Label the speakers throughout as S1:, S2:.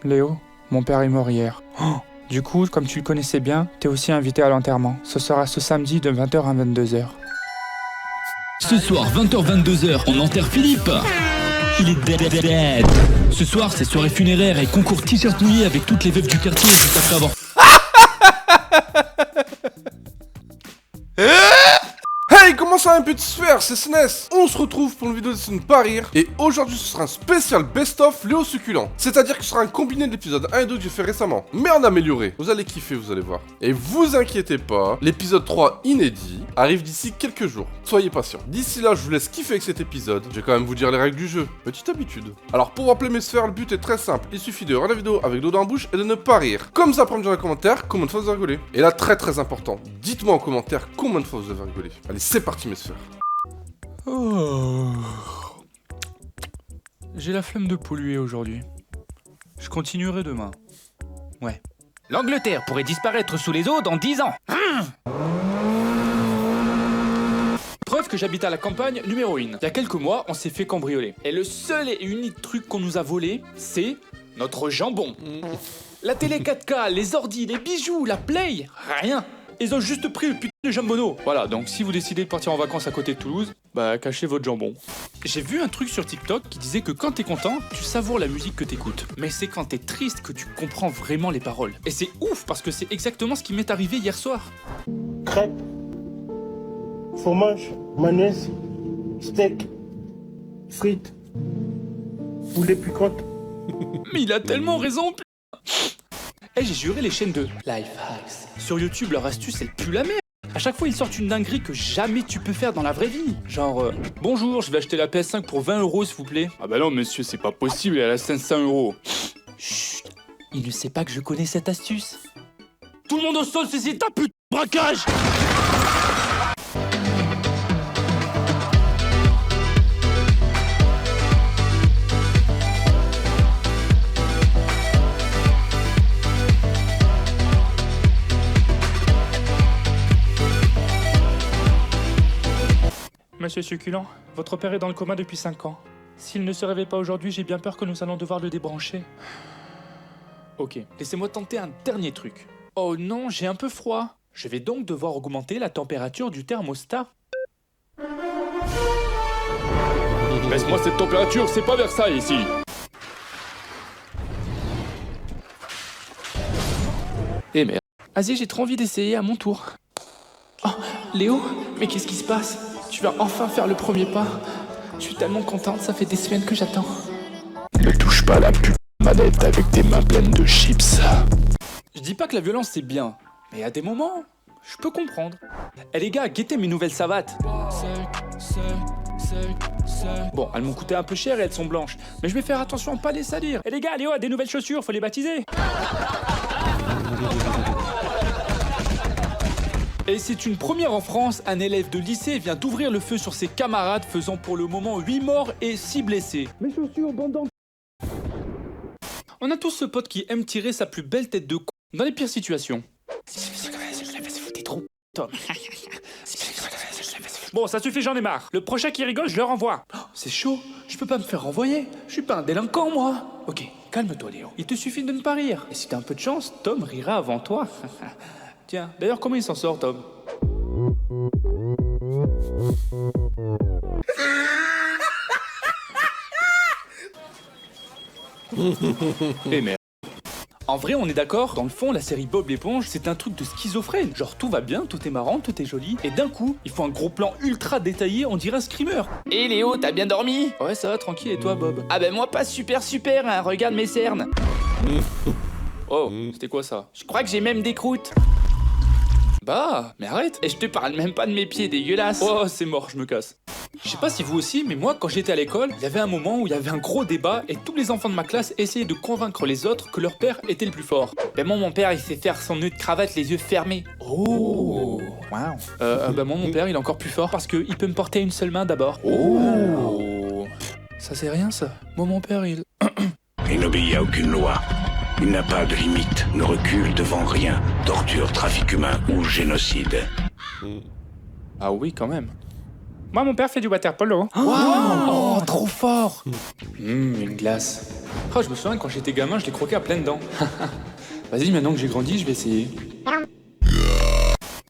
S1: Léo, mon père est mort hier. Du coup, comme tu le connaissais bien, t'es aussi invité à l'enterrement. Ce sera ce samedi de 20h à 22h.
S2: Ce soir, 20h-22h, on enterre Philippe. Il est dead. Ce soir, c'est soirée funéraire et concours t-shirt mouillé avec toutes les veuves du quartier juste après avoir...
S3: Hey, comment ça un peu de sphère, c'est SNES. On se retrouve pour une vidéo de ne pas rire. Et aujourd'hui ce sera un spécial best-of Léo Succulent. C'est-à-dire que ce sera un combiné de l'épisode 1 et 2 que j'ai fait récemment, mais en amélioré. Vous allez kiffer, vous allez voir. Et vous inquiétez pas, l'épisode 3 inédit arrive d'ici quelques jours. Soyez patients. D'ici là, je vous laisse kiffer avec cet épisode. Je vais quand même vous dire les règles du jeu. Petite habitude. Alors pour rappeler mes sphères, le but est très simple. Il suffit de regarder la vidéo avec l'eau dans la bouche et de ne pas rire. Comme ça, pour me dire dans les commentaires combien de fois vous avez rigolé. Et là, très important, dites-moi en commentaire combien de fois vous avez rigolé. Allez, c'est parti mes sphères.
S1: Oh. J'ai la flemme de polluer aujourd'hui. Je continuerai demain. Ouais.
S4: L'Angleterre pourrait disparaître sous les eaux dans 10 ans.
S1: Preuve que j'habite à la campagne, numéro 1. Il y a quelques mois, on s'est fait cambrioler. Et le seul et unique truc qu'on nous a volé, c'est notre jambon. La télé 4K, les ordis, les bijoux, la play, rien. Ils ont juste pris le putain de jambonneau. Voilà, donc si vous décidez de partir en vacances à côté de Toulouse, bah cachez votre jambon. J'ai vu un truc sur TikTok qui disait que quand t'es content, tu savoures la musique que t'écoutes. Mais c'est quand t'es triste que tu comprends vraiment les paroles. Et c'est ouf parce que c'est exactement ce qui m'est arrivé hier soir.
S5: Crêpes, fromage, mayonnaise, steak, frites, poulet piquante.
S1: Mais il a tellement raison, putain. Eh, j'ai juré les chaînes de Life Hacks. Sur YouTube, leur astuce, elle pue la merde. À chaque fois, ils sortent une dinguerie que jamais tu peux faire dans la vraie vie. Genre, bonjour, je vais acheter la PS5 pour 20 € s'il vous plaît. Ah bah non, monsieur, c'est pas possible, elle a 500 €. Chut, il ne sait pas que je connais cette astuce. Tout le monde au sol, c'est ta putain de braquage. Monsieur Succulent, votre père est dans le coma depuis 5 ans. S'il ne se réveille pas aujourd'hui, j'ai bien peur que nous allons devoir le débrancher. Ok, laissez-moi tenter un dernier truc. Oh non, j'ai un peu froid. Je vais donc devoir augmenter la température du thermostat. Laisse-moi cette température, c'est pas Versailles ici. Eh merde. Vas-y, j'ai trop envie d'essayer à mon tour. Oh, Léo, mais qu'est-ce qui se passe? Tu vas enfin faire le premier pas. Je suis tellement contente, ça fait des semaines que j'attends.
S2: Ne touche pas la putain de manette avec tes mains pleines de chips.
S1: Je dis pas que la violence c'est bien, mais à des moments, je peux comprendre. Eh les gars, guettez mes nouvelles savates. Bon, elles m'ont coûté un peu cher et elles sont blanches. Mais je vais faire attention à pas les salir. Eh les gars, Léo a des nouvelles chaussures, faut les baptiser. Et c'est une première en France, un élève de lycée vient d'ouvrir le feu sur ses camarades, faisant pour le moment 8 morts et 6 blessés. Mes chaussures, bande d'en... On a tous ce pote qui aime tirer sa plus belle tête de con dans les pires situations. Bon, ça suffit, j'en ai marre. Le prochain qui rigole, je le renvoie. Oh, c'est chaud, je peux pas me faire renvoyer. Je suis pas un délinquant, moi. Ok, calme-toi, Léo. Il te suffit de ne pas rire. Et si t'as un peu de chance, Tom rira avant toi. Tiens, d'ailleurs, comment il s'en sort, Tom? Eh merde. En vrai, on est d'accord, dans le fond, la série Bob l'éponge, c'est un truc de schizophrène. Genre, tout va bien, tout est marrant, tout est joli, et d'un coup, il faut un gros plan ultra détaillé, on dirait un screamer.
S4: Et Léo, t'as bien dormi?
S1: Ouais, ça va, tranquille, et toi, Bob?
S4: Ah ben moi pas super hein, regarde mes cernes.
S1: Oh, c'était quoi ça?
S4: Je crois que j'ai même des croûtes.
S1: Bah, mais arrête.
S4: Et je te parle même pas de mes pieds dégueulasses.
S1: Oh, c'est mort, je me casse. Je sais pas si vous aussi, mais moi, quand j'étais à l'école, il y avait un moment où il y avait un gros débat et tous les enfants de ma classe essayaient de convaincre les autres que leur père était le plus fort.
S4: Ben moi, mon père, il sait faire son nœud de cravate les yeux fermés.
S1: Oh,
S4: Waouh.
S1: Bah moi, mon père, il est encore plus fort parce qu'il peut me porter à une seule main d'abord.
S4: Oh.
S1: Ça c'est rien, ça. Moi, mon père, il...
S6: Il n'obéit à aucune loi. Il n'a pas de limite, ne recule devant rien. Torture, trafic humain ou génocide.
S1: Ah oui, quand même.
S4: Moi, mon père fait du water polo.
S1: Oh, trop fort. Une glace. Oh, je me souviens quand j'étais gamin, je les croquais à pleines dents. Vas-y, maintenant que j'ai grandi, je vais essayer.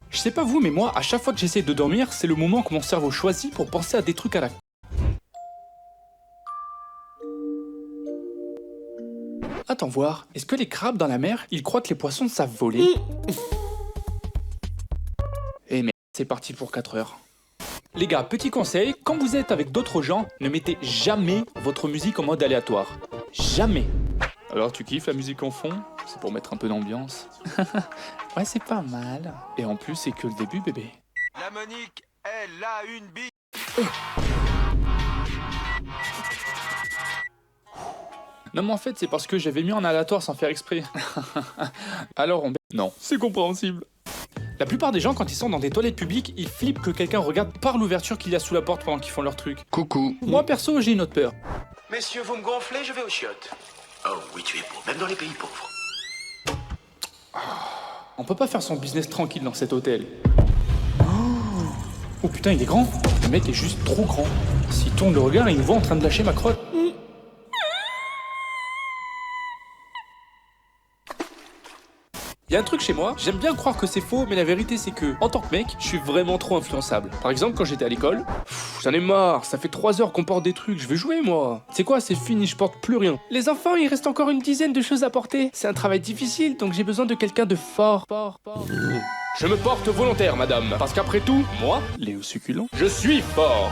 S1: Je sais pas vous, mais moi, à chaque fois que j'essaie de dormir, c'est le moment que mon cerveau choisit pour penser à des trucs à la... Attends voir, est-ce que les crabes dans la mer, ils croient que les poissons savent voler? Eh merde, c'est parti pour 4 heures. Les gars, petit conseil, quand vous êtes avec d'autres gens, ne mettez jamais votre musique en mode aléatoire. Jamais. Alors tu kiffes la musique en fond? C'est pour mettre un peu d'ambiance. Ouais, c'est pas mal. Et en plus, c'est que le début, bébé.
S7: La Monique, elle a une bite.
S1: Non mais en fait, c'est parce que j'avais mis en aléatoire sans faire exprès. Alors on... Non, c'est compréhensible. La plupart des gens, quand ils sont dans des toilettes publiques, ils flippent que quelqu'un regarde par l'ouverture qu'il y a sous la porte pendant qu'ils font leur truc.
S6: Coucou.
S1: Moi, perso, j'ai une autre peur.
S7: Messieurs, vous me gonflez, je vais aux chiottes. Oh oui, tu es beau, même dans les pays pauvres.
S1: On peut pas faire son business tranquille dans cet hôtel. Oh putain, il est grand. Le mec est juste trop grand. S'il tourne le regard, il me voit en train de lâcher ma crotte. Il y a un truc chez moi, j'aime bien croire que c'est faux, mais la vérité c'est que, en tant que mec, je suis vraiment trop influençable. Par exemple, quand j'étais à l'école, j'en ai marre, ça fait 3 heures qu'on porte des trucs, je vais jouer moi. C'est quoi, c'est fini, je porte plus rien. Les enfants, il reste encore une dizaine de choses à porter. C'est un travail difficile, donc j'ai besoin de quelqu'un de fort. Je me porte volontaire, madame, parce qu'après tout, moi, Léo Succulent, je suis fort.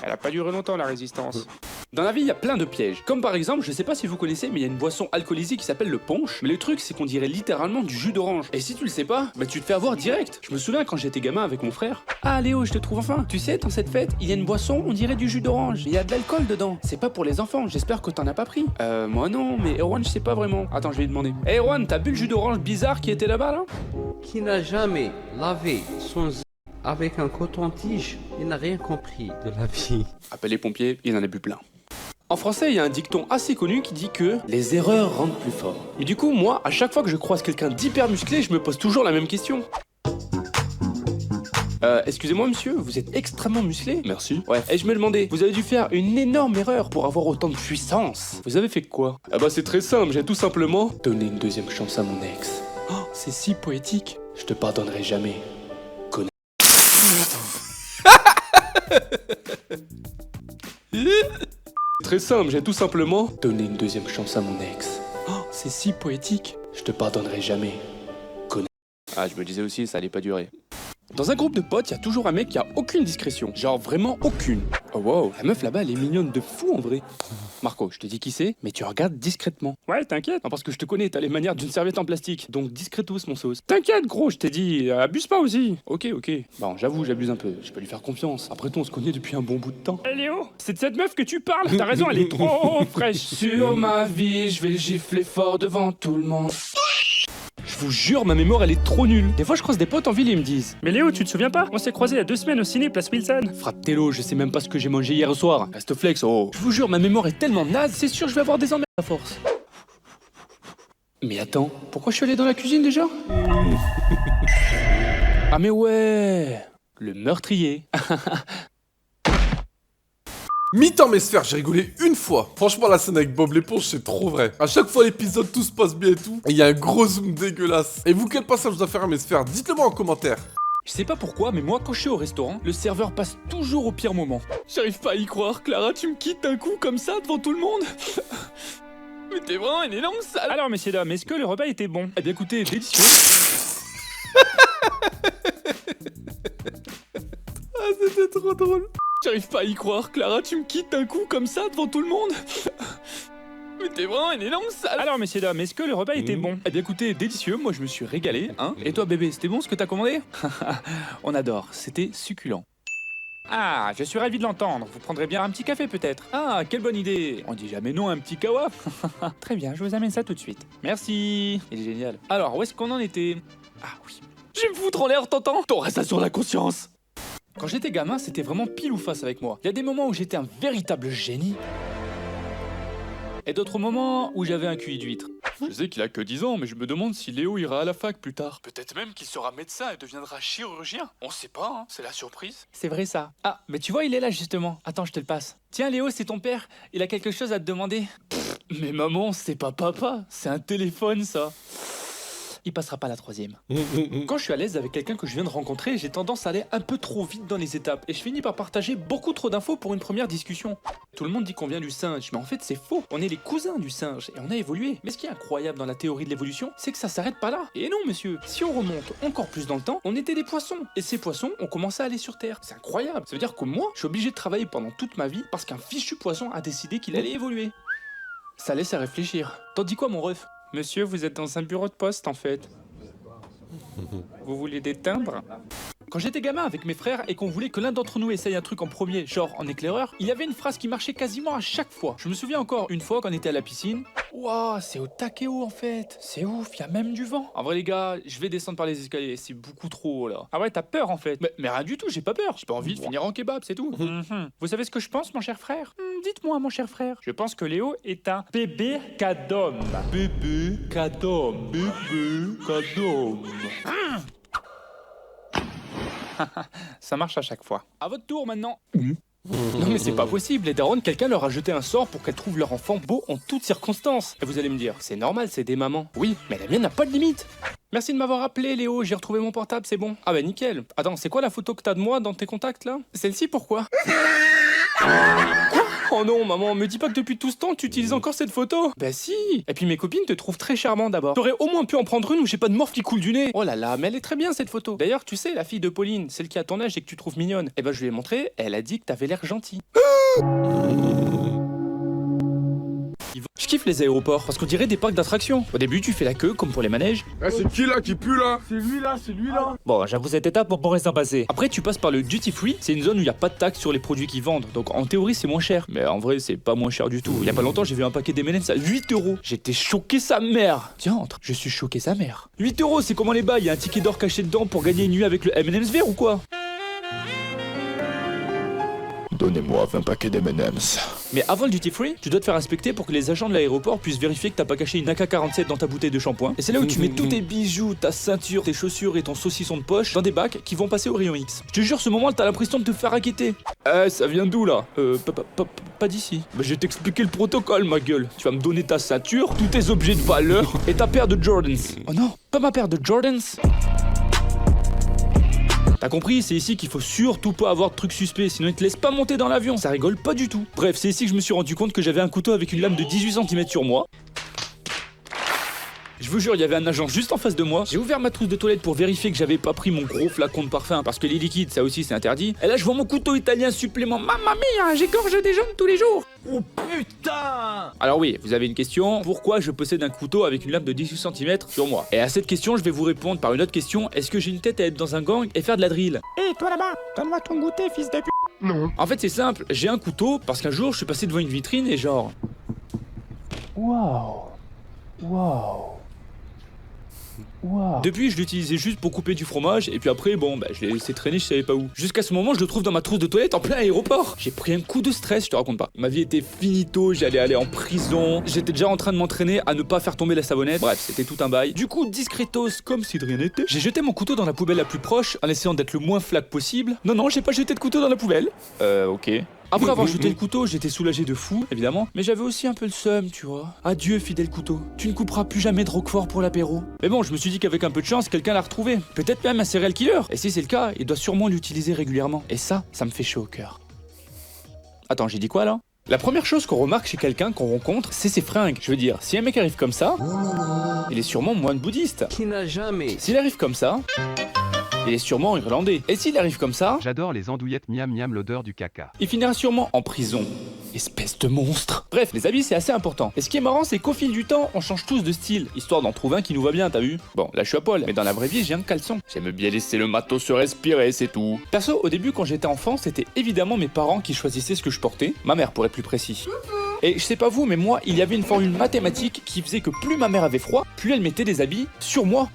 S1: Elle a pas duré longtemps la résistance. Dans la vie, il y a plein de pièges. Comme par exemple, je sais pas si vous connaissez, mais il y a une boisson alcoolisée qui s'appelle le punch. Mais le truc, c'est qu'on dirait littéralement du jus d'orange. Et si tu le sais pas, bah tu te fais avoir direct. Je me souviens quand j'étais gamin avec mon frère. Ah Léo, je te trouve enfin. Tu sais, dans cette fête, il y a une boisson, on dirait du jus d'orange. Il y a de l'alcool dedans. C'est pas pour les enfants, j'espère que t'en as pas pris. Moi non, mais Erwan, je sais pas vraiment. Attends, je vais lui demander. Hey Erwan, t'as bu le jus d'orange bizarre qui était là-bas là?
S8: Qui n'a jamais lavé son avec un coton-tige, il n'a rien compris de la vie.
S1: Appelle les pompiers, il en a bu plein. En français, il y a un dicton assez connu qui dit que les erreurs rendent plus fort. Mais du coup, moi, à chaque fois que je croise quelqu'un d'hyper musclé, je me pose toujours la même question. Excusez-moi monsieur, vous êtes extrêmement musclé? Merci. Ouais, et je me demandais, vous avez dû faire une énorme erreur pour avoir autant de puissance. Vous avez fait quoi? Ah bah c'est très simple, j'ai tout simplement donné une deuxième chance à mon ex. Oh, c'est si poétique. Je te pardonnerai jamais. Très simple, j'ai tout simplement donné une deuxième chance à mon ex. Oh, c'est si poétique. Je te pardonnerai jamais. Connard. Ah, je me disais aussi, ça allait pas durer. Dans un groupe de potes, il y a toujours un mec qui a aucune discrétion. Genre vraiment aucune. Oh wow, la meuf là-bas, elle est mignonne de fou en vrai. Marco, je te dis qui c'est, mais tu regardes discrètement. Ouais, t'inquiète. Non, parce que je te connais, t'as les manières d'une serviette en plastique. Donc discretos, mon sauce. T'inquiète, gros, je t'ai dit, abuse pas aussi. Ok. Bon, j'avoue, j'abuse un peu. Je peux lui faire confiance. Après tout, on se connaît depuis un bon bout de temps. Hey Léo, c'est de cette meuf que tu parles. T'as raison, elle est trop fraîche. Sur ma vie, je vais gifler fort devant tout le monde. Je vous jure, ma mémoire elle est trop nulle. Des fois je croise des potes en ville et ils me disent: mais Léo, tu te souviens pas? On s'est croisés il y a 2 semaines au ciné Place Wilson. Frappe Télo, je sais même pas ce que j'ai mangé hier soir. Reste flex, oh. Je vous jure, ma mémoire est tellement naze, c'est sûr je vais avoir des emmerdes à force. Mais attends, pourquoi je suis allé dans la cuisine déjà? Ah mais ouais, le meurtrier.
S3: Mi-temps mes sphères, j'ai rigolé une fois. Franchement, la scène avec Bob l'éponge, c'est trop vrai. À chaque fois l'épisode, tout se passe bien et tout. Et il y a un gros zoom dégueulasse. Et vous, quel passage je dois faire à mes sphères? Dites-le moi en commentaire.
S1: Je sais pas pourquoi, mais moi quand je suis au restaurant, le serveur passe toujours au pire moment. J'arrive pas à y croire, Clara, tu me quittes d'un coup comme ça devant tout le monde. Mais t'es vraiment une énorme sale.
S4: Alors messieurs dames, est-ce que le repas était bon?
S1: Eh bien écoutez, délicieux.
S3: Ah, c'était trop drôle.
S1: J'arrive pas à y croire, Clara, tu me quittes d'un coup comme ça devant tout le monde. Mais t'es vraiment une énorme sale.
S4: Alors messieurs dames, est-ce que le repas était bon?
S1: Eh bien écoutez, délicieux, moi je me suis régalé, hein. Et toi bébé, c'était bon ce que t'as commandé? On adore, c'était succulent.
S4: Ah, je suis ravi de l'entendre. Vous prendrez bien un petit café peut-être?
S1: Ah, quelle bonne idée. On dit jamais non à un petit kawa.
S4: Très bien, je vous amène ça tout de suite.
S1: Merci. Il est génial. Alors, où est-ce qu'on en était? Ah oui. Je vais me foutre en l'air, t'entends? T'auras ça sur la conscience. Quand j'étais gamin, c'était vraiment pile ou face avec moi. Il y a des moments où j'étais un véritable génie. Et d'autres moments où j'avais un QI d'huître. Je sais qu'il a que 10 ans, mais je me demande si Léo ira à la fac plus tard. Peut-être même qu'il sera médecin et deviendra chirurgien. On sait pas, hein, c'est la surprise.
S4: C'est vrai ça. Ah, mais tu vois, il est là justement. Attends, je te le passe. Tiens Léo, c'est ton père. Il a quelque chose à te demander.
S1: Mais maman, c'est pas papa, c'est un téléphone ça.
S4: Il passera pas la 3e.
S1: Quand je suis à l'aise avec quelqu'un que je viens de rencontrer, j'ai tendance à aller un peu trop vite dans les étapes et je finis par partager beaucoup trop d'infos pour une première discussion. Tout le monde dit qu'on vient du singe, mais en fait c'est faux. On est les cousins du singe et on a évolué. Mais ce qui est incroyable dans la théorie de l'évolution, c'est que ça s'arrête pas là. Et non monsieur, si on remonte encore plus dans le temps, on était des poissons. Et ces poissons ont commencé à aller sur Terre. C'est incroyable. Ça veut dire que moi, je suis obligé de travailler pendant toute ma vie parce qu'un fichu poisson a décidé qu'il allait évoluer. Ça laisse à réfléchir. T'en dis quoi mon ref?
S4: Monsieur, vous êtes dans un bureau de poste en fait. Vous voulez des timbres?
S1: Quand j'étais gamin avec mes frères et qu'on voulait que l'un d'entre nous essaye un truc en premier, genre en éclaireur, il y avait une phrase qui marchait quasiment à chaque fois. Je me souviens encore une fois quand on était à la piscine. Waouh, c'est au taquet haut en fait. C'est ouf, il y a même du vent. En vrai les gars, je vais descendre par les escaliers, c'est beaucoup trop haut là.
S4: Ah ouais, t'as peur en fait.
S1: Mais rien du tout, j'ai pas peur. J'ai pas envie de finir en kebab, c'est tout.
S4: Vous savez ce que je pense, mon cher frère? Dites-moi, mon cher frère. Je pense que Léo est un bébé cadom.
S1: Bébé cadom, bébé cadom.
S4: Ça marche à chaque fois.
S1: À votre tour maintenant. Non mais c'est pas possible, les darons, quelqu'un leur a jeté un sort pour qu'elles trouvent leur enfant beau en toutes circonstances. Et vous allez me dire, c'est normal, c'est des mamans. Oui, mais la mienne n'a pas de limite. Merci de m'avoir appelé Léo, j'ai retrouvé mon portable, c'est bon. Ah bah nickel. Attends, c'est quoi la photo que t'as de moi dans tes contacts là? Celle-ci pourquoi? Oh non maman, me dis pas que depuis tout ce temps tu utilises encore cette photo. Bah si. Et puis mes copines te trouvent très charmant d'abord. T'aurais au moins pu en prendre une où j'ai pas de morphe qui coule du nez. Oh là là, mais elle est très bien cette photo. D'ailleurs tu sais, la fille de Pauline, celle qui a ton âge et que tu trouves mignonne, eh ben je lui ai montré, elle a dit que t'avais l'air gentil. Je kiffe les aéroports parce qu'on dirait des parcs d'attractions. Au début tu fais la queue comme pour les manèges.
S3: Eh, c'est qui là qui pue là?
S5: C'est lui là, c'est lui là.
S1: Bon, j'avoue cette étape pour pourrait s'en passer. Après tu passes par le duty free, c'est une zone où il y a pas de taxe sur les produits qu'ils vendent. Donc en théorie c'est moins cher. Mais en vrai c'est pas moins cher du tout. Il y a pas longtemps j'ai vu un paquet d'M&M's à 8 €. J'étais choqué sa mère. Tiens entre, je suis choqué sa mère. 8 € c'est comment les bails, il y a un ticket d'or caché dedans pour gagner une nuit avec le M&M's vert ou quoi? Donnez-moi 20 paquets d'M&M's. Mais avant le duty free, tu dois te faire inspecter pour que les agents de l'aéroport puissent vérifier que t'as pas caché une AK-47 dans ta bouteille de shampoing. Et c'est là où tu mets tous tes bijoux, ta ceinture, tes chaussures et ton saucisson de poche dans des bacs qui vont passer au rayon X. Je te jure, ce moment, t'as l'impression de te faire raqueter. Ça vient d'où là? Pas d'ici. Bah, je vais t'expliquer le protocole, ma gueule. Tu vas me donner ta ceinture, tous tes objets de valeur et ta paire de Jordans. Oh non, pas ma paire de Jordans. T'as compris, c'est ici qu'il faut surtout pas avoir de trucs suspects, sinon ils te laissent pas monter dans l'avion, ça rigole pas du tout. Bref, c'est ici que je me suis rendu compte que j'avais un couteau avec une lame de 18 cm sur moi. Je vous jure, il y avait un agent juste en face de moi. J'ai ouvert ma trousse de toilette pour vérifier que j'avais pas pris mon gros flacon de parfum parce que les liquides, ça aussi c'est interdit. Et là, je vois mon couteau italien supplément. Mamma mia, j'égorge des jeunes tous les jours.
S7: Oh putain!
S1: Alors oui, vous avez une question. Pourquoi je possède un couteau avec une lame de 18 cm sur moi? Et à cette question, je vais vous répondre par une autre question. Est-ce que j'ai une tête à être dans un gang et faire de la drill?
S4: Hé, toi là-bas, donne-moi ton goûter, fils de p***.
S5: Non.
S1: En fait, c'est simple. J'ai un couteau parce qu'un jour, je suis passé devant une vitrine et genre... Waouh. Waouh. Wow. Depuis, je l'utilisais juste pour couper du fromage et puis après, bon, bah, je l'ai laissé traîner, je savais pas où. Jusqu'à ce moment, je le trouve dans ma trousse de toilette en plein aéroport. J'ai pris un coup de stress, je te raconte pas. Ma vie était finito, j'allais aller en prison. J'étais déjà en train de m'entraîner à ne pas faire tomber la savonnette. Bref, c'était tout un bail. Du coup, discretos, comme si de rien n'était, j'ai jeté mon couteau dans la poubelle la plus proche en essayant d'être le moins flac possible. Non, j'ai pas jeté de couteau dans la poubelle. Ok. Après avoir jeté le couteau, j'étais soulagé de fou, évidemment, mais j'avais aussi un peu le seum, tu vois. Adieu, fidèle couteau. Tu ne couperas plus jamais de roquefort pour l'apéro. Mais bon, je me suis dit qu'avec un peu de chance, quelqu'un l'a retrouvé. Peut-être même un serial killer. Et si c'est le cas, il doit sûrement l'utiliser régulièrement. Et ça me fait chaud au cœur. Attends, j'ai dit quoi là? La première chose qu'on remarque chez quelqu'un qu'on rencontre, c'est ses fringues. Je veux dire, si un mec arrive comme ça, il est sûrement moine bouddhiste.
S8: Qui n'a jamais.
S1: S'il arrive comme ça, il est sûrement irlandais. Et s'il arrive comme ça,
S9: j'adore les andouillettes miam miam l'odeur du caca.
S1: Il finira sûrement en prison. Espèce de monstre. Bref, les habits c'est assez important. Et ce qui est marrant, c'est qu'au fil du temps, on change tous de style, histoire d'en trouver un qui nous va bien, t'as vu? Bon, là je suis à poil, mais dans la vraie vie, j'ai un caleçon. J'aime bien laisser le matos se respirer, c'est tout. Perso, au début, quand j'étais enfant, c'était évidemment mes parents qui choisissaient ce que je portais. Ma mère, pour être plus précis. Et je sais pas vous, mais moi, il y avait une formule mathématique qui faisait que plus ma mère avait froid, plus elle mettait des habits sur moi.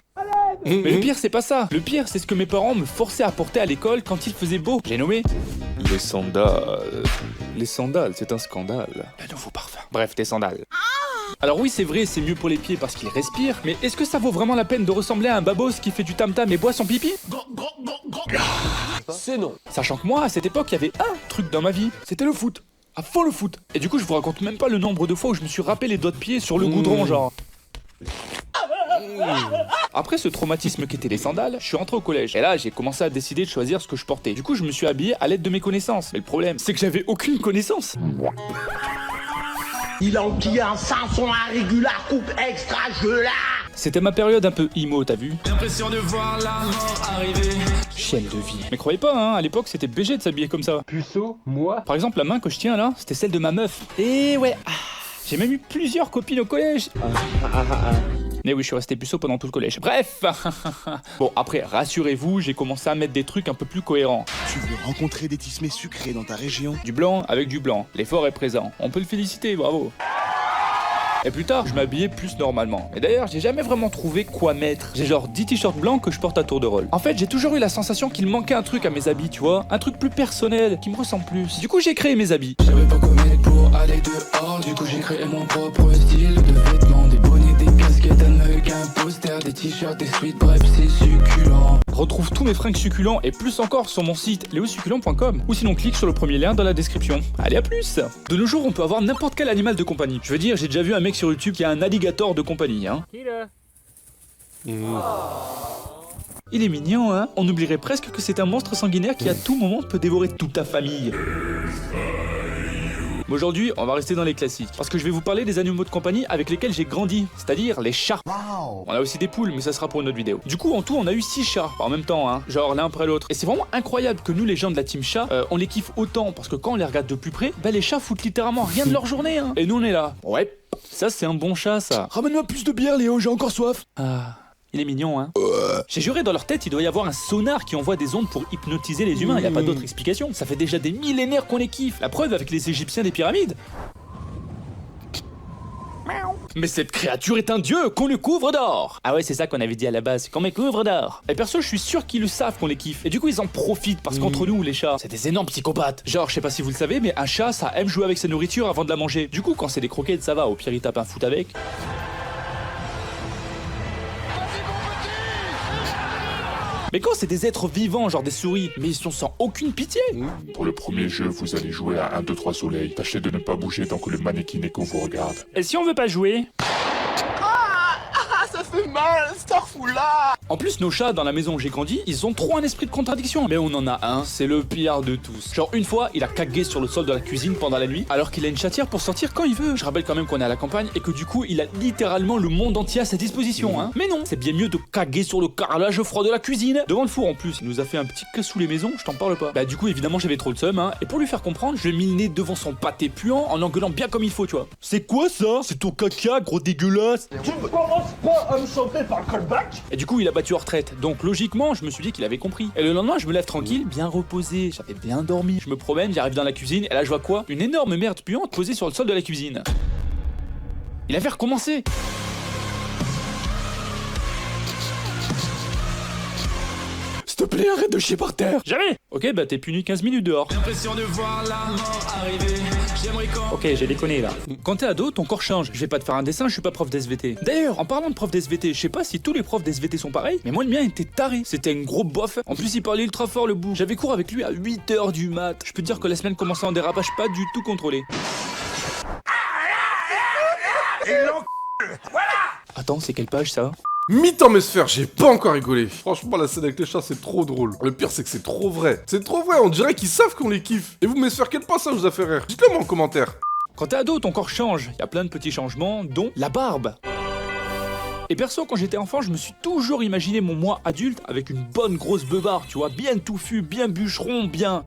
S1: Mais le pire c'est pas ça, le pire c'est ce que mes parents me forçaient à porter à l'école quand il faisait beau. J'ai nommé les sandales. Les sandales, c'est un scandale. Le nouveau parfum. Bref, tes sandales. Alors oui, c'est vrai, c'est mieux pour les pieds parce qu'ils respirent, mais est-ce que ça vaut vraiment la peine de ressembler à un babos qui fait du tam-tam et boit son pipi?
S10: C'est non.
S1: Sachant que moi, à cette époque, il y avait un truc dans ma vie, c'était le foot. À fond le foot. Et du coup, je vous raconte même pas le nombre de fois où je me suis râpé les doigts de pied sur le goudron, genre. Après ce traumatisme qu'étaient les sandales, je suis rentré au collège. Et là, j'ai commencé à décider de choisir ce que je portais. Du coup, je me suis habillé à l'aide de mes connaissances. Mais le problème, c'est que j'avais aucune connaissance.
S11: Il a enquillé un 500 à régular, coupe extra, je l'ai.
S1: C'était ma période un peu emo, t'as vu?
S2: L'impression de voir la mort arriver.
S1: Chienne de vie. Mais croyez pas, hein, à l'époque, c'était BG de s'habiller comme ça.
S10: Puceau, moi.
S1: Par exemple, la main que je tiens là, c'était celle de ma meuf. Et ouais, j'ai même eu plusieurs copines au collège. Mais oui, je suis resté puceau pendant tout le collège. Bref. Bon, après, rassurez-vous, j'ai commencé à mettre des trucs un peu plus cohérents.
S12: Tu veux rencontrer des tismés sucrés dans ta région?
S1: Du blanc avec du blanc. L'effort est présent. On peut le féliciter, bravo. Et plus tard, je m'habillais plus normalement. Et d'ailleurs, j'ai jamais vraiment trouvé quoi mettre. J'ai genre 10 t-shirts blancs que je porte à tour de rôle. En fait, j'ai toujours eu la sensation qu'il manquait un truc à mes habits, tu vois. Un truc plus personnel, qui me ressemble plus. Du coup, j'ai créé mes habits.
S2: Je savais pas quoi mettre pour aller dehors. Du coup, j'ai créé mon propre style de vêtements, des bonnets, des casquettes, un mug, un poster, des t-shirts, des sweats, bref, c'est succulent.
S1: Retrouve tous mes fringues succulents et plus encore sur mon site leosucculent.com ou sinon clique sur le premier lien dans la description. Allez, à plus. De nos jours, on peut avoir n'importe quel animal de compagnie. Je veux dire, j'ai déjà vu un mec sur YouTube qui a un alligator de compagnie, hein. Il est mignon, hein. On oublierait presque que c'est un monstre sanguinaire qui à tout moment peut dévorer toute ta famille. Mais aujourd'hui, on va rester dans les classiques, parce que je vais vous parler des animaux de compagnie avec lesquels j'ai grandi, c'est-à-dire les chats. On a aussi des poules, mais ça sera pour une autre vidéo. Du coup, en tout, on a eu 6 chats, en même temps, hein, genre l'un après l'autre. Et c'est vraiment incroyable que nous, les gens de la team chat, on les kiffe autant, parce que quand on les regarde de plus près, bah les chats foutent littéralement rien de leur journée, hein. Et nous, on est là. Ouais, ça c'est un bon chat, ça. Ramène-moi plus de bière, Léo, j'ai encore soif. Ah... Il est mignon, hein. J'ai juré, dans leur tête, il doit y avoir un sonar qui envoie des ondes pour hypnotiser les humains. Y a pas d'autre explication. Ça fait déjà des millénaires qu'on les kiffe. La preuve avec les Égyptiens des pyramides. Mais cette créature est un dieu qu'on le couvre d'or. Ah ouais, c'est ça qu'on avait dit à la base, qu'on me couvre d'or. Et perso, je suis sûr qu'ils le savent qu'on les kiffe. Et du coup, ils en profitent parce qu'entre nous, les chats, c'est des énormes psychopathes. Genre, je sais pas si vous le savez, mais un chat, ça aime jouer avec sa nourriture avant de la manger. Du coup, quand c'est des croquettes, ça va. Au pire, il tape un foot avec. Mais quand c'est des êtres vivants, genre des souris, mais ils sont sans aucune pitié.
S13: Pour le premier jeu, vous allez jouer à 1, 2, 3 soleil. Tâchez de ne pas bouger tant que le mannequin Neko vous regarde.
S4: Et si on veut pas jouer?
S11: Ça fait mal, Starfoula.
S1: En plus, nos chats dans la maison où j'ai grandi, ils ont trop un esprit de contradiction. Mais on en a un, c'est le pire de tous. Genre une fois, il a cagué sur le sol de la cuisine pendant la nuit, alors qu'il a une chatière pour sortir quand il veut. Je rappelle quand même qu'on est à la campagne et que du coup, il a littéralement le monde entier à sa disposition, hein. Mais non, c'est bien mieux de caguer sur le carrelage froid de la cuisine. Devant le four en plus, il nous a fait un petit casse sous les maisons, je t'en parle pas. Bah du coup, évidemment, j'avais trop le seum, hein. Et pour lui faire comprendre, je lui ai mis le nez devant son pâté puant en engueulant bien comme il faut, tu vois. C'est quoi ça? C'est ton caca, gros dégueulasse.
S11: Tu ne commences pas à me sauver par le callback.
S1: Et du coup, il a battu en retraite. Donc logiquement, je me suis dit qu'il avait compris. Et le lendemain, je me lève tranquille, bien reposé. J'avais bien dormi. Je me promène, j'arrive dans la cuisine et là je vois quoi? Une énorme merde puante posée sur le sol de la cuisine. Il avait recommencé. S'il te plaît, arrête de chier par terre.
S4: Jamais.
S1: Ok, bah t'es puni 15 minutes dehors.
S2: L'impression de voir la mort arriver. J'aimerais quand...
S4: Ok, j'ai déconné là.
S1: Quand t'es ado, ton corps change. Je vais pas te faire un dessin, je suis pas prof d'SVT. D'ailleurs, en parlant de prof d'SVT, je sais pas si tous les profs d'SVT sont pareils, mais moi le mien était taré. C'était un gros bof. En plus, il parlait ultra fort le bout. J'avais cours avec lui à 8h du mat. Je peux te dire que la semaine commençait en dérapage pas du tout contrôlé. Attends, c'est quelle page ça?
S3: Mythe en mesphère, j'ai pas encore rigolé. Franchement, la scène avec les chats, c'est trop drôle. Le pire, c'est que c'est trop vrai. C'est trop vrai, on dirait qu'ils savent qu'on les kiffe. Et vous, mesphère, quel passage vous a fait rire? Dites-le moi en commentaire.
S1: Quand t'es ado, ton corps change. Y a plein de petits changements, dont la barbe. Et perso, quand j'étais enfant, je me suis toujours imaginé mon moi adulte avec une bonne grosse beubare, tu vois, bien touffu, bien bûcheron, bien...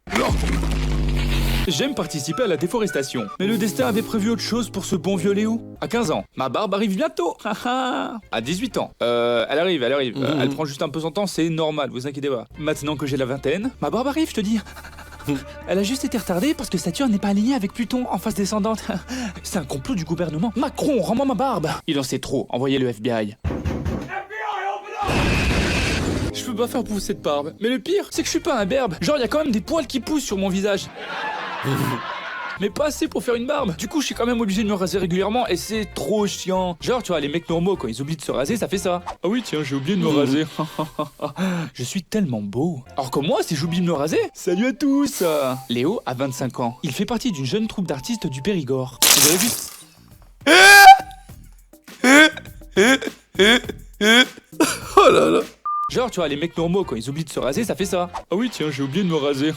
S1: J'aime participer à la déforestation. Mais le destin avait prévu autre chose pour ce bon vieux Léo. À 15 ans, ma barbe arrive bientôt. À 18 ans, elle arrive. Elle prend juste un peu son temps, c'est normal, vous inquiétez pas. Maintenant que j'ai la vingtaine, ma barbe arrive, je te dis. Elle a juste été retardée parce que Saturne n'est pas alignée avec Pluton en phase descendante. C'est un complot du gouvernement. Macron, rends-moi ma barbe. Il en sait trop, envoyez le FBI. Je peux pas faire pousser cette barbe. Mais le pire, c'est que je suis pas un berbe. Genre, y a quand même des poils qui poussent sur mon visage. Mais pas assez pour faire une barbe. Du coup, je suis quand même obligé de me raser régulièrement et c'est trop chiant. Genre, tu vois, les mecs normaux, quand ils oublient de se raser, ça fait ça. Ah oui, tiens, j'ai oublié de me raser. Je suis tellement beau. Alors que moi, si j'oublie de me raser, salut à tous. Léo a 25 ans. Il fait partie d'une jeune troupe d'artistes du Périgord. Vous avez vu?
S3: Oh là là.
S1: Genre, tu vois, les mecs normaux, quand ils oublient de se raser, ça fait ça. Ah oui, tiens, j'ai oublié de me raser.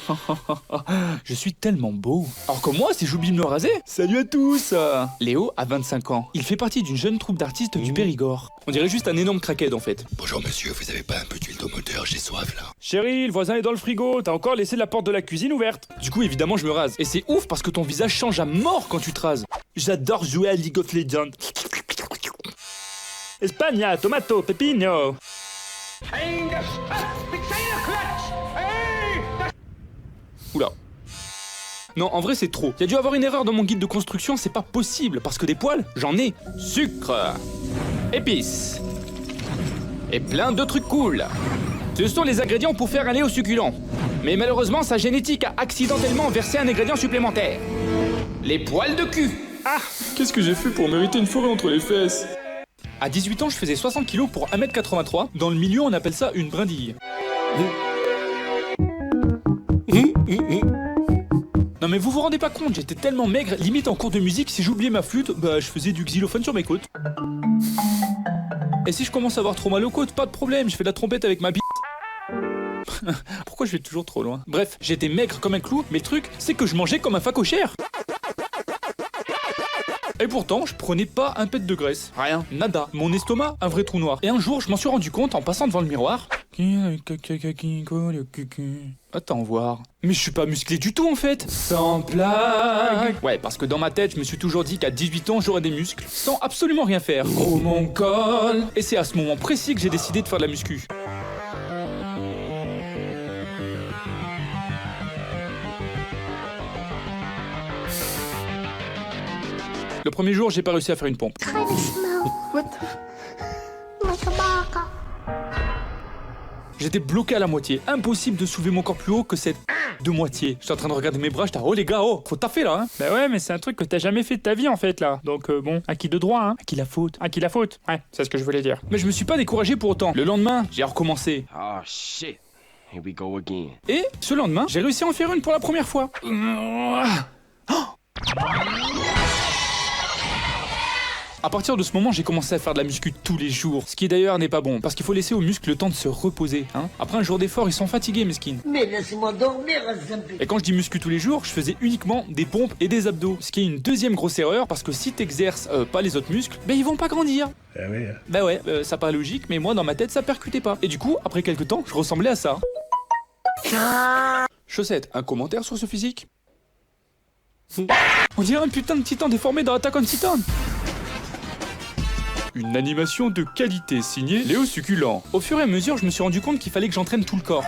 S1: Je suis tellement beau. Alors que moi, si j'oublie de me raser, salut à tous. Léo a 25 ans. Il fait partie d'une jeune troupe d'artistes du Périgord. On dirait juste un énorme crackhead, en fait.
S10: Bonjour monsieur, vous avez pas un peu d'huile de moteur? J'ai soif là.
S4: Chérie, le voisin est dans le frigo, t'as encore laissé la porte de la cuisine ouverte.
S1: Du coup, évidemment, je me rase. Et c'est ouf parce que ton visage change à mort quand tu te rases. J'adore jouer à League of Legends.
S4: Espagna, tomato, pepino.
S1: Oula. Non, en vrai, c'est trop. Il y a dû avoir une erreur dans mon guide de construction, c'est pas possible. Parce que des poils, j'en ai. Sucre, épices et plein de trucs cool. Ce sont les ingrédients pour faire un Léo succulent. Mais malheureusement, sa génétique a accidentellement versé un ingrédient supplémentaire. Les poils de cul.
S4: Ah,
S1: qu'est-ce que j'ai fait pour mériter une forêt entre les fesses? À 18 ans, je faisais 60 kilos pour 1m83. Dans le milieu, on appelle ça une brindille. Non mais vous vous rendez pas compte, j'étais tellement maigre, limite en cours de musique, si j'oubliais ma flûte, bah je faisais du xylophone sur mes côtes. Et si je commence à avoir trop mal aux côtes, pas de problème, je fais de la trompette avec ma bite. Pourquoi je vais toujours trop loin? Bref, j'étais maigre comme un clou, mais le truc, c'est que je mangeais comme un facochère. Et pourtant, je prenais pas un pet de graisse. Rien, nada. Mon estomac, un vrai trou noir. Et un jour, je m'en suis rendu compte en passant devant le miroir. Attends voir. Mais je suis pas musclé du tout en fait. Sans blague. Ouais, parce que dans ma tête, je me suis toujours dit qu'à 18 ans, j'aurais des muscles. Sans absolument rien faire. Oh mon col. Et c'est à ce moment précis que j'ai décidé de faire de la muscu. Le premier jour, j'ai pas réussi à faire une pompe. J'étais bloqué à la moitié. Impossible de soulever mon corps plus haut que cette de moitié. J'étais en train de regarder mes bras, j'étais oh les gars, oh, faut taffer là, hein.
S4: Bah ouais, mais c'est un truc que t'as jamais fait de ta vie en fait là. Donc bon, à qui de droit, hein?
S1: À qui la faute?
S4: À qui la faute? Ouais, c'est ce que je voulais dire.
S1: Mais je me suis pas découragé pour autant. Le lendemain, j'ai recommencé.
S14: Oh shit. Here we go again.
S1: Et ce lendemain, j'ai réussi à en faire une pour la première fois. À partir de ce moment, j'ai commencé à faire de la muscu tous les jours. Ce qui d'ailleurs n'est pas bon, parce qu'il faut laisser aux muscles le temps de se reposer, hein. Après un jour d'effort, ils sont fatigués, mesquines.
S11: Mais laissez-moi dormir,
S1: Et quand je dis muscu tous les jours, je faisais uniquement des pompes et des abdos. Ce qui est une deuxième grosse erreur, parce que si t'exerces pas les autres muscles, ben ils vont pas grandir.
S5: Ah oui.
S1: Bah ouais, ça paraît logique, mais moi dans ma tête ça percutait pas. Et du coup, après quelques temps, je ressemblais à ça. Chaussette, un commentaire sur ce physique? On dirait un putain de titan déformé dans Attack on Titan. Une animation de qualité signée Léo Succulent. Au fur et à mesure, je me suis rendu compte qu'il fallait que j'entraîne tout le corps.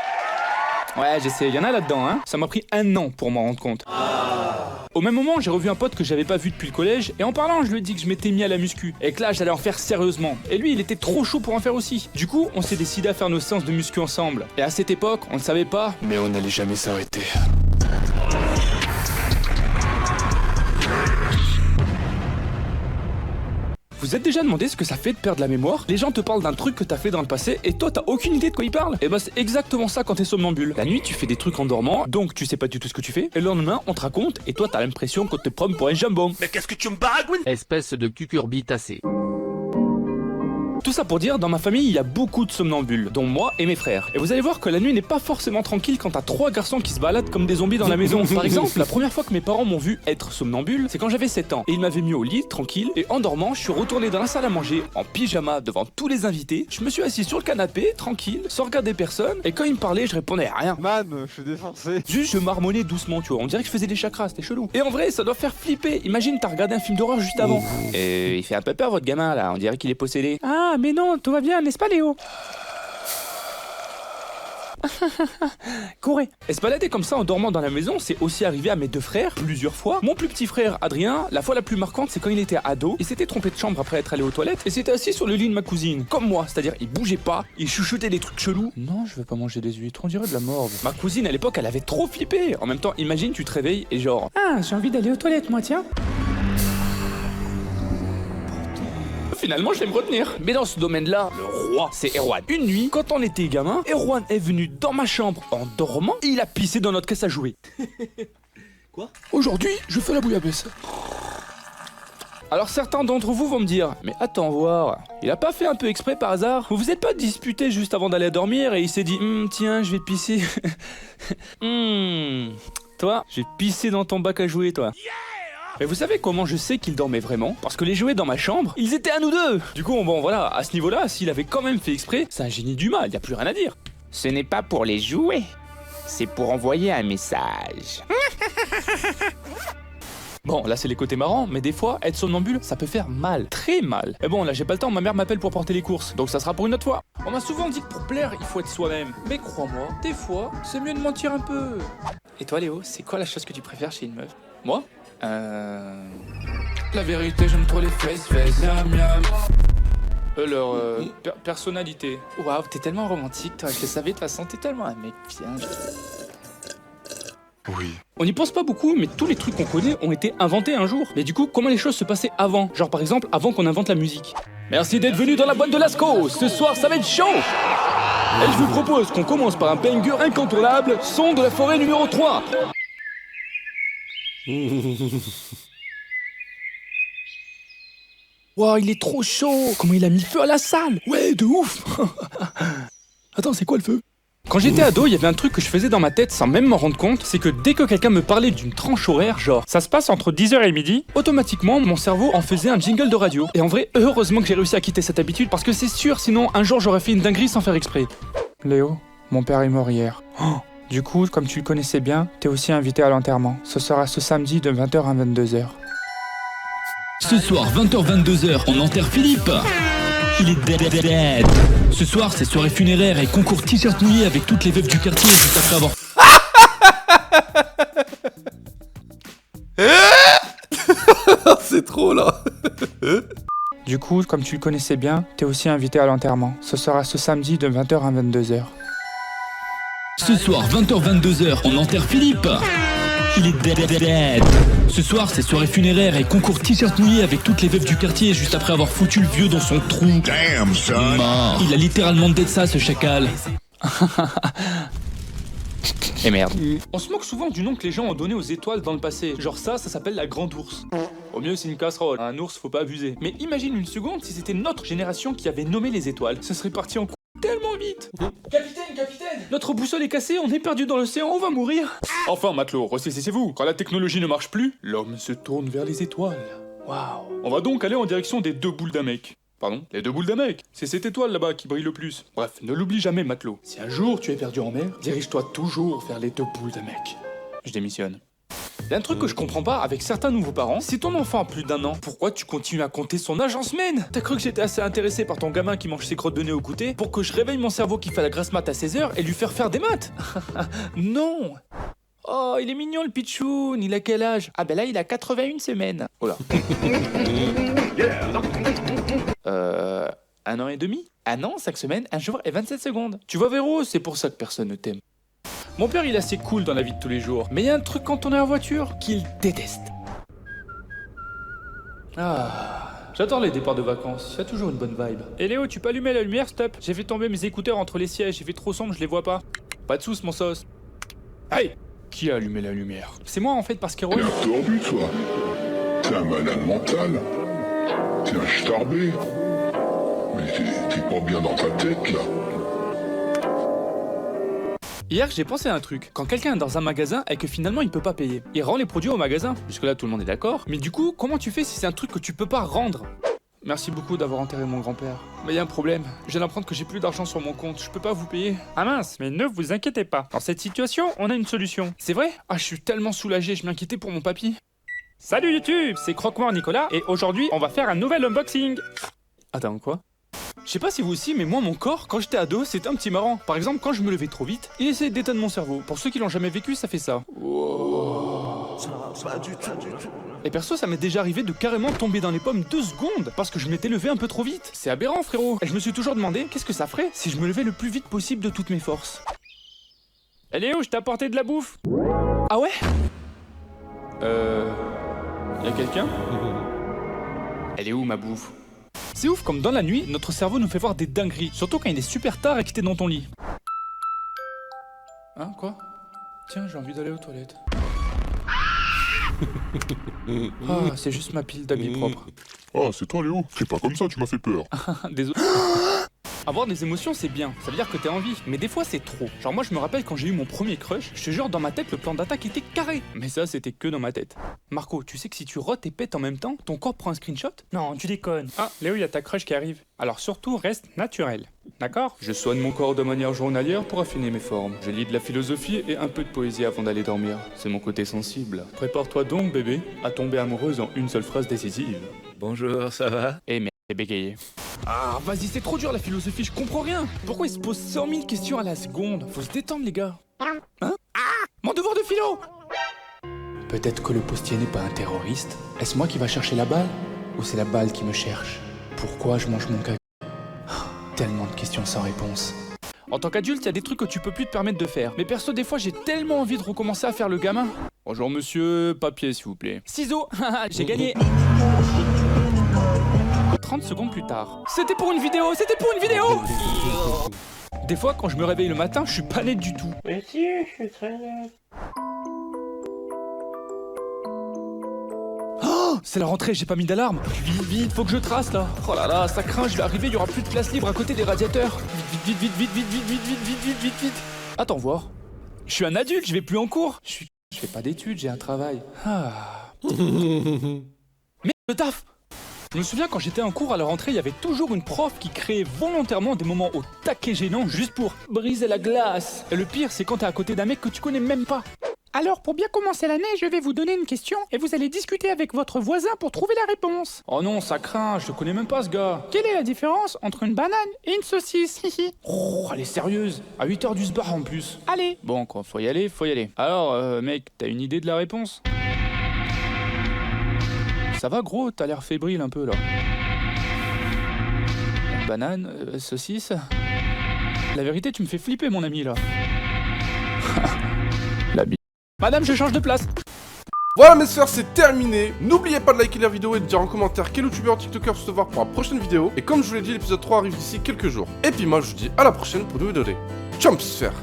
S1: Ouais, j'essaie, il y en a là-dedans, hein. Ça m'a pris 1 an pour m'en rendre compte. Au même moment, j'ai revu un pote que j'avais pas vu depuis le collège, et en parlant, je lui ai dit que je m'étais mis à la muscu, et que là, j'allais en faire sérieusement. Et lui, il était trop chaud pour en faire aussi. Du coup, on s'est décidé à faire nos séances de muscu ensemble. Et à cette époque, on ne savait pas, mais on n'allait jamais s'arrêter. Vous êtes déjà demandé ce que ça fait de perdre la mémoire? Les gens te parlent d'un truc que t'as fait dans le passé et toi t'as aucune idée de quoi ils parlent? Et bah c'est exactement ça quand t'es somnambule. La nuit tu fais des trucs en dormant, donc tu sais pas du tout ce que tu fais, et le lendemain on te raconte et toi t'as l'impression qu'on te prend pour un jambon.
S7: Mais qu'est-ce que tu me baragouines?
S8: Espèce de cucurbitacé.
S1: Tout ça pour dire, dans ma famille, il y a beaucoup de somnambules, dont moi et mes frères. Et vous allez voir que la nuit n'est pas forcément tranquille quand t'as 3 garçons qui se baladent comme des zombies dans la maison. Par exemple, la première fois que mes parents m'ont vu être somnambule, c'est quand j'avais 7 ans. Et ils m'avaient mis au lit, tranquille, et en dormant, je suis retourné dans la salle à manger, en pyjama, devant tous les invités. Je me suis assis sur le canapé, tranquille, sans regarder personne, et quand ils me parlaient, je répondais à rien.
S15: Man, je suis défoncé.
S1: Juste, je marmonnais doucement, tu vois. On dirait que je faisais des chakras, c'était chelou. Et en vrai, ça doit faire flipper. Imagine, t'as regardé un film d'horreur juste avant. Il fait un peu peur, votre gamin, là. On dirait qu'il est possédé.
S4: Ah, mais non, tout va bien, n'est-ce pas, Léo?
S1: Courez. Et se balader comme ça en dormant dans la maison, c'est aussi arrivé à mes deux frères plusieurs fois. Mon plus petit frère, Adrien, la fois la plus marquante, c'est quand il était ado. Il s'était trompé de chambre après être allé aux toilettes et s'était assis sur le lit de ma cousine. Comme moi, c'est-à-dire il bougeait pas, il chuchotait des trucs chelous. Non, je veux pas manger des huîtres, on dirait de la morve. Ma cousine à l'époque, elle avait trop flippé. En même temps, imagine, tu te réveilles et genre... Ah, j'ai envie d'aller aux toilettes, moi, tiens. Finalement, je vais me retenir. Mais dans ce domaine-là, le roi, c'est Erwan. Une nuit, quand on était gamin, Erwan est venu dans ma chambre en dormant et il a pissé dans notre caisse à jouer. Quoi? Aujourd'hui, je fais la bouillabaisse. Alors certains d'entre vous vont me dire, mais attends voir, il a pas fait un peu exprès par hasard? Vous vous êtes pas disputé juste avant d'aller dormir et il s'est dit, tiens, je vais pisser. Toi, je vais pisser dans ton bac à jouer, toi. Mais vous savez comment je sais qu'il dormait vraiment? Parce que les jouets dans ma chambre, ils étaient à nous deux. Du coup, bon voilà, à ce niveau-là, s'il avait quand même fait exprès, c'est un génie du mal, y a plus rien à dire.
S15: Ce n'est pas pour les jouets, c'est pour envoyer un message.
S1: Bon, là c'est les côtés marrants, mais des fois, être somnambule, ça peut faire mal, très mal. Mais bon, là j'ai pas le temps, ma mère m'appelle pour porter les courses, donc ça sera pour une autre fois. On m'a souvent dit que pour plaire, il faut être soi-même. Mais crois-moi, des fois, c'est mieux de mentir un peu. Et toi Léo, c'est quoi la chose que tu préfères chez une meuf? Moi? La vérité, j'aime trop les fesses, miam miam. Leur personnalité. Waouh, t'es tellement romantique, toi, je le savais de toute façon, t'es tellement un mec bien.
S3: Oui.
S1: On n'y pense pas beaucoup, mais tous les trucs qu'on connaît ont été inventés un jour. Mais du coup, comment les choses se passaient avant? Genre par exemple, avant qu'on invente la musique. Merci d'être venu dans la boîte de Lascaux. Ce soir, ça va être chaud. Et je vous propose qu'on commence par un banger incontournable, Son de la forêt numéro 3. Wow, il est trop chaud. Comment il a mis le feu à la salle. Ouais, de ouf. Attends, c'est quoi le feu? Quand j'étais ado, il y avait un truc que je faisais dans ma tête sans même m'en rendre compte, c'est que dès que quelqu'un me parlait d'une tranche horaire, genre ça se passe entre 10h et midi, automatiquement mon cerveau en faisait un jingle de radio. Et en vrai, heureusement que j'ai réussi à quitter cette habitude parce que c'est sûr, sinon un jour j'aurais fait une dinguerie sans faire exprès. Léo, mon père est mort hier. Oh. Du coup, comme tu le connaissais bien, t'es aussi invité à l'enterrement. Ce sera ce samedi de 20h à 22h.
S2: Ce soir, 20h-22h, on enterre Philippe. Il est dead. Ce soir, c'est soirée funéraire et concours t-shirt mouillé avec toutes les veuves du quartier juste après avoir...
S3: C'est trop là.
S1: Du coup, comme tu le connaissais bien, t'es aussi invité à l'enterrement. Ce sera ce samedi de 20h à 22h.
S2: Ce soir, 20h-22h, on enterre Philippe. Il est dead. Ce soir, c'est soirée funéraire et concours t-shirt mouillé avec toutes les veuves du quartier juste après avoir foutu le vieux dans son trou.
S10: Damn, son.
S2: Mort. Il a littéralement dead ça, ce chacal.
S15: Et merde.
S1: On se moque souvent du nom que les gens ont donné aux étoiles dans le passé. Genre ça s'appelle la grande ours. Au mieux, c'est une casserole. Un ours, faut pas abuser. Mais imagine une seconde si c'était notre génération qui avait nommé les étoiles. Ça serait parti en tellement vite. Capitaine, notre boussole est cassée, on est perdu dans l'océan, on va mourir. Enfin, matelot, ressaisissez-vous. Quand la technologie ne marche plus, l'homme se tourne vers les étoiles. Waouh. On va donc aller en direction des deux boules d'un mec. Pardon? Les deux boules d'un mec. C'est cette étoile là-bas qui brille le plus. Bref, ne l'oublie jamais, matelot. Si un jour tu es perdu en mer, dirige-toi toujours vers les deux boules d'un mec. Je démissionne. Y'a un truc que je comprends pas avec certains nouveaux parents. Si ton enfant a plus d'1 an, pourquoi tu continues à compter son âge en semaine? T'as cru que j'étais assez intéressé par ton gamin qui mange ses crottes de nez au goûter pour que je réveille mon cerveau qui fait la grasse mat à 16h et lui faire des maths? Non. Oh, il est mignon le pitchoun, il a quel âge? Ah ben là, il a 81 semaines. Oh là. 1 an et demi? 1 an, 5 semaines, 1 jour et 27 secondes. Tu vois Véro, c'est pour ça que personne ne t'aime. Mon père, il est assez cool dans la vie de tous les jours, mais il y a un truc quand on est en voiture qu'il déteste. Ah, j'adore les départs de vacances, il y a toujours une bonne vibe. Et Léo, tu peux allumer la lumière, stop? J'ai fait tomber mes écouteurs entre les sièges, j'ai fait trop sombre, je les vois pas. Pas de sauce, mon sauce. Hey! Qui a allumé la lumière? C'est moi en fait, parce que...
S13: T'es un tordu, toi. T'es un malade mental. T'es un starbé. Mais t'es pas bien dans ta tête, là.
S1: Hier, j'ai pensé à un truc. Quand quelqu'un est dans un magasin et que finalement il peut pas payer, il rend les produits au magasin. Jusque-là, tout le monde est d'accord. Mais du coup, comment tu fais si c'est un truc que tu peux pas rendre? Merci beaucoup d'avoir enterré mon grand-père. Mais y a un problème. Je viens d'apprendre que j'ai plus d'argent sur mon compte. Je peux pas vous payer.
S4: Ah mince, mais ne vous inquiétez pas. Dans cette situation, on a une solution.
S1: C'est vrai? Ah, je suis tellement soulagé. Je m'inquiétais pour mon papy.
S4: Salut YouTube, c'est Croque-Mort Nicolas et aujourd'hui, on va faire un nouvel unboxing.
S1: Attends, quoi? Je sais pas si vous aussi, mais moi mon corps, quand j'étais ado, c'était un petit marrant. Par exemple, quand je me levais trop vite, il essayait d'éteindre mon cerveau. Pour ceux qui l'ont jamais vécu, ça fait ça. Et perso, ça m'est déjà arrivé de carrément tomber dans les pommes 2 secondes parce que je m'étais levé un peu trop vite. C'est aberrant, frérot. Et je me suis toujours demandé qu'est-ce que ça ferait si je me levais le plus vite possible de toutes mes forces.
S4: Eh Léo, je t'ai apporté de la bouffe.
S1: Ah ouais? Y'a quelqu'un? Elle est où ma bouffe? C'est ouf comme dans la nuit, notre cerveau nous fait voir des dingueries, surtout quand il est super tard et que t'es dans ton lit. Hein, quoi? Tiens, j'ai envie d'aller aux toilettes. Ah, c'est juste ma pile d'habits propres.
S13: Ah, c'est toi Léo? Fais pas comme ça, tu m'as fait peur.
S1: Désolé. Avoir des émotions, c'est bien, ça veut dire que t'es en vie, mais des fois c'est trop. Genre moi je me rappelle quand j'ai eu mon premier crush, je te jure dans ma tête le plan d'attaque était carré. Mais ça c'était que dans ma tête. Marco, tu sais que si tu rotes et pètes en même temps, ton corps prend un screenshot?
S4: Non, tu déconnes. Ah, Léo, il y a ta crush qui arrive. Alors surtout, reste naturel. D'accord?
S1: Je soigne mon corps de manière journalière pour affiner mes formes. Je lis de la philosophie et un peu de poésie avant d'aller dormir. C'est mon côté sensible. Prépare-toi donc, bébé, à tomber amoureuse en une seule phrase décisive.
S15: Bonjour, ça va?
S1: Eh merde, t'es bégayé. Ah, vas-y, c'est trop dur la philosophie, je comprends rien. Pourquoi ils se posent 100 000 questions à la seconde? Faut se détendre, les gars. Hein? Ah, mon devoir de philo! Peut-être que le postier n'est pas un terroriste. Est-ce moi qui va chercher la balle? Ou c'est la balle qui me cherche? Pourquoi je mange mon caca? Tellement de questions sans réponse. En tant qu'adulte, il y a des trucs que tu peux plus te permettre de faire. Mais perso, des fois, j'ai tellement envie de recommencer à faire le gamin. Bonjour monsieur, papier s'il vous plaît. Ciseaux, j'ai gagné. 30 secondes plus tard. C'était pour une vidéo, c'était pour une vidéo. Des fois, quand je me réveille le matin, je suis pas net du tout.
S5: Mais si, je suis très net.
S1: Oh, c'est la rentrée, j'ai pas mis d'alarme. Vite, vite, faut que je trace là. Oh là là, ça craint, je vais arriver, il y aura plus de place libre à côté des radiateurs. Vite, vite, vite, vite, vite, vite, vite, vite, vite, vite, vite. Attends voir. Je suis un adulte, je vais plus en cours. Je fais pas d'études, j'ai un travail. Ah. Merde, le taf. Je me souviens quand j'étais en cours à la rentrée, il y avait toujours une prof qui créait volontairement des moments au taquet gênants juste pour briser la glace. Et le pire, c'est quand t'es à côté d'un mec que tu connais même pas.
S4: Alors, pour bien commencer l'année, je vais vous donner une question et vous allez discuter avec votre voisin pour trouver la réponse.
S1: Oh non, ça craint, je connais même pas ce gars.
S4: Quelle est la différence entre une banane et une saucisse?
S1: Oh, elle est sérieuse. À 8h du sbar en plus.
S4: Allez.
S1: Bon, quoi, faut y aller, faut y aller. Alors, mec, t'as une idée de la réponse? Ça va gros, t'as l'air fébrile un peu là. Banane, saucisse. La vérité, tu me fais flipper mon ami là. La bite. Madame, je change de place.
S3: Voilà mes sphères, c'est terminé. N'oubliez pas de liker la vidéo et de dire en commentaire quel youtubeur tiktoker se voir pour la prochaine vidéo. Et comme je vous l'ai dit, l'épisode 3 arrive d'ici quelques jours. Et puis moi je vous dis à la prochaine pour une nouvelle vidéo. Ciao mes sphères.